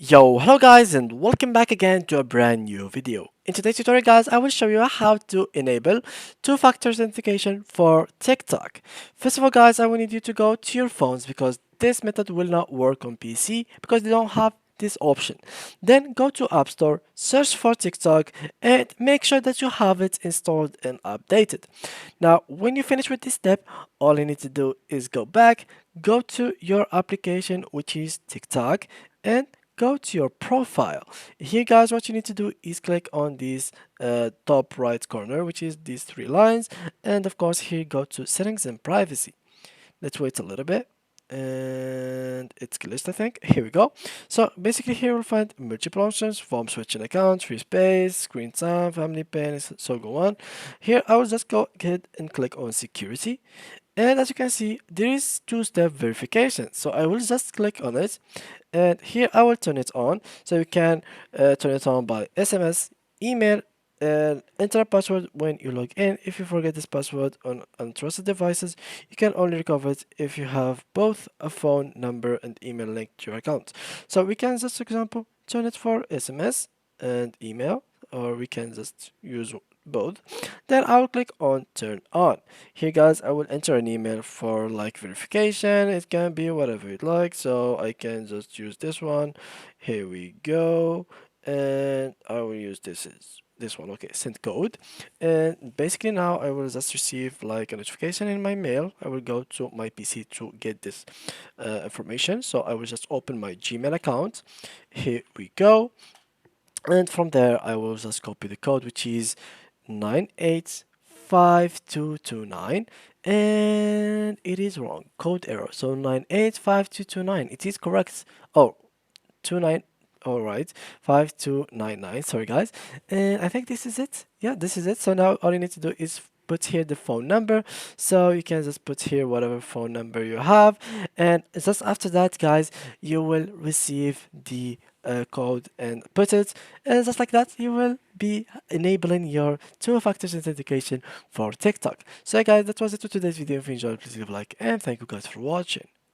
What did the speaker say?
Yo, hello guys and welcome back again to a brand new video. In today's tutorial guys, I will show you how to enable two-factor authentication for TikTok. First of all guys, I will need you to go to your phones because this method will not work on PC because they don't have this option. Then go to App Store, search for TikTok and make sure that you have it installed and updated. Now, when you finish with this step, all you need to do is go back, go to your application which is TikTok and go to your profile. Here guys, what you need to do is click on this top right corner, which is these three lines, and of course here go to settings and privacy. Let's wait a little bit and it's glitched, I think. Here we go. So basically here we'll find multiple options: form switching account, free space, screen time, family pin, so go on. Here I will just go ahead and click on security, and as you can see there is two-step verification, so I will just click on it and here I will turn it on. So you can turn it on by SMS, email, and enter a password when you log in. If you forget this password on untrusted devices, you can only recover it if you have both a phone number and email linked to your account. So we can just, for example, turn it for SMS and email, or we can just use both. Then I will click on turn on. Here guys, I will enter an email for like verification. It can be whatever you'd like, so I can just use this one. Here we go, and I will use this one. Okay, send code. And basically now I will just receive like a notification in my mail. I will go to my PC to get this information, so I will just open my Gmail account. Here we go, and from there I will just copy the code, which is 985229, and it is wrong, code error. So 985229, it is correct. Oh, 29, all right, 5299, sorry guys. And I think this is it. Yeah, this is it. So now all you need to do is put here the phone number, so you can just put here whatever phone number you have, and just after that guys, you will receive the code and put it, and just like that you will be enabling your two-factor authentication for TikTok. So guys, that was it for today's video. If you enjoyed, please leave a like and thank you guys for watching.